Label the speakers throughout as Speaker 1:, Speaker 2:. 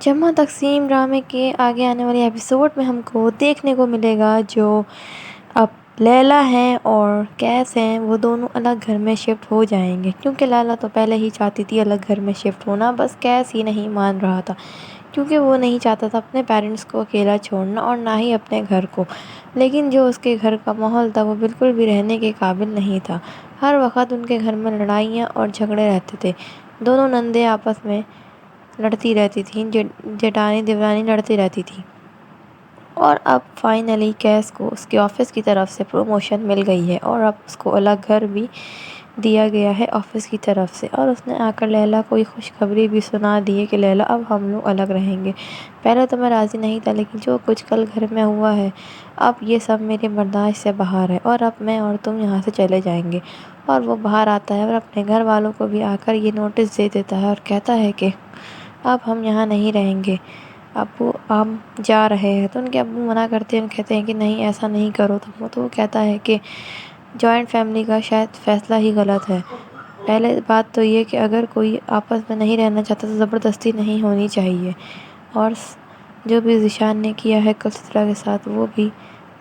Speaker 1: جمع تقسیم ڈرامے کے آگے آنے والے ایپیسوڈ میں ہم کو دیکھنے کو ملے گا جو اب لیلا ہیں اور کیس ہیں وہ دونوں الگ گھر میں شفٹ ہو جائیں گے، کیونکہ لیلا تو پہلے ہی چاہتی تھی الگ گھر میں شفٹ ہونا، بس کیس ہی نہیں مان رہا تھا کیونکہ وہ نہیں چاہتا تھا اپنے پیرنٹس کو اکیلا چھوڑنا اور نہ ہی اپنے گھر کو۔ لیکن جو اس کے گھر کا ماحول تھا وہ بالکل بھی رہنے کے قابل نہیں تھا۔ ہر وقت ان کے گھر میں لڑائیاں اور جھگڑے رہتے تھے، دونوں نندیں آپس میں لڑتی رہتی تھیں، جیٹھانی دیورانی لڑتی رہتی تھی۔ اور اب فائنلی کیس کو اس کے آفس کی طرف سے پروموشن مل گئی ہے اور اب اس کو الگ گھر بھی دیا گیا ہے آفس کی طرف سے، اور اس نے آ کر لیلا کو یہ خوشخبری بھی سنا دی ہے کہ لیلا اب ہم لوگ الگ رہیں گے۔ پہلے تو میں راضی نہیں تھا، لیکن جو کچھ کل گھر میں ہوا ہے اب یہ سب میرے برداشت سے باہر ہے، اور اب میں اور تم یہاں سے چلے جائیں گے۔ اور وہ باہر آتا ہے اور اپنے گھر والوں کو بھی آ کر یہ نوٹس دے دیتا ہے اور کہتا ہے کہ اب ہم یہاں نہیں رہیں گے، ابو ہم جا رہے ہیں۔ تو ان کے ابو منع کرتے ہیں، کہتے ہیں کہ نہیں ایسا نہیں کرو تم، تو وہ کہتا ہے کہ جوائنٹ فیملی کا شاید فیصلہ ہی غلط ہے۔ پہلے بات تو یہ کہ اگر کوئی آپس میں نہیں رہنا چاہتا تو زبردستی نہیں ہونی چاہیے، اور جو بھی ذیشان نے کیا ہے کل سترہ کے ساتھ وہ بھی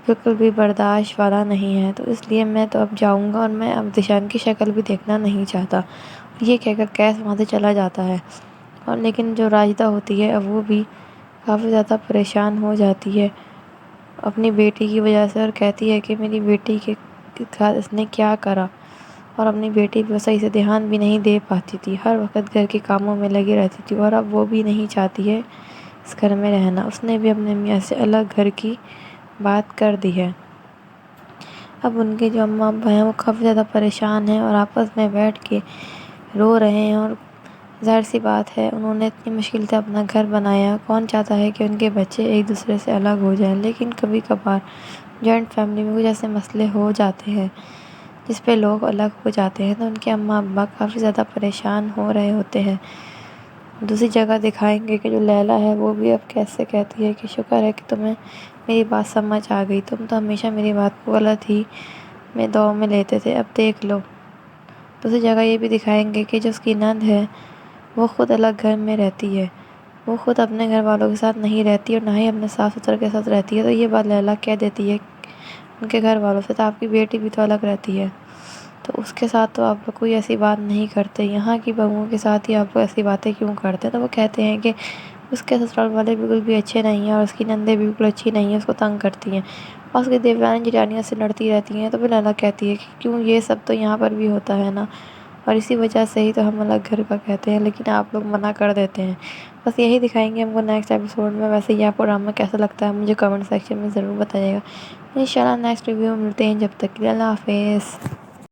Speaker 1: بالکل بھی برداشت والا نہیں ہے، تو اس لیے میں تو اب جاؤں گا اور میں اب ذیشان کی شکل بھی دیکھنا نہیں چاہتا۔ یہ کہہ کر کیس وہاں سے چلا جاتا ہے، اور لیکن جو راجدہ ہوتی ہے اب وہ بھی کافی زیادہ پریشان ہو جاتی ہے اپنی بیٹی کی وجہ سے، اور کہتی ہے کہ میری بیٹی کے ساتھ اس نے کیا کرا، اور اپنی بیٹی پہ صحیح سے دھیان بھی نہیں دے پاتی تھی، ہر وقت گھر کے کاموں میں لگی رہتی تھی، اور اب وہ بھی نہیں چاہتی ہے اس گھر میں رہنا، اس نے بھی اپنے میاں سے الگ گھر کی بات کر دی ہے۔ اب ان کے جو اماں ابا ہیں وہ کافی زیادہ پریشان ہیں اور آپس میں بیٹھ کے رو رہے ہیں، اور ظاہر سی بات ہے انہوں نے اتنی مشکل سے اپنا گھر بنایا، کون چاہتا ہے کہ ان کے بچے ایک دوسرے سے الگ ہو جائیں، لیکن کبھی کبھار جوائنٹ فیملی میں کچھ ایسے مسئلے ہو جاتے ہیں جس پہ لوگ الگ ہو جاتے ہیں، تو ان کے اماں ابا کافی زیادہ پریشان ہو رہے ہوتے ہیں۔ دوسری جگہ دکھائیں گے کہ جو لیلا ہے وہ بھی اب کیسے کہتی ہے کہ شکر ہے کہ تمہیں میری بات سمجھ آ گئی، تم تو ہمیشہ میری بات کو غلط ہی میں دو میں لیتے تھے، اب دیکھ لو۔ دوسری جگہ یہ بھی دکھائیں گے کہ جو اس کی نند ہے وہ خود الگ گھر میں رہتی ہے، وہ خود اپنے گھر والوں کے ساتھ نہیں رہتی اور نہ ہی اپنے ساس سسر کے ساتھ رہتی ہے، تو یہ بات لیلا کہہ دیتی ہے ان کے گھر والوں سے، تو آپ کی بیٹی بھی تو الگ رہتی ہے تو اس کے ساتھ تو آپ لوگ کوئی ایسی بات نہیں کرتے، یہاں کی بہوؤں کے ساتھ ہی آپ لوگ ایسی باتیں کیوں کرتے ہیں؟ تو وہ کہتے ہیں کہ اس کے سسرال والے بالکل بھی اچھے نہیں ہیں اور اس کی نندیں بالکل اچھی نہیں ہیں، اس کو تنگ کرتی ہیں اور اس کی دیورانی جیٹھانیوں سے لڑتی رہتی ہیں، تو پھر لیلا کہتی ہے کہ کیوں، یہ سب تو یہاں پر بھی ہوتا ہے نا، اور اسی وجہ سے ہی تو ہم الگ گھر کا کہتے ہیں، لیکن آپ لوگ منع کر دیتے ہیں۔ بس یہی دکھائیں گے ہم کو نیکسٹ ایپیسوڈ میں۔ ویسے یہ آپ کو ڈرامہ کیسا لگتا ہے مجھے کمنٹ سیکشن میں ضرور بتائیے گا۔ انشاءاللہ نیکسٹ ریویو میں ملتے ہیں، جب تک کے لیے اللہ حافظ۔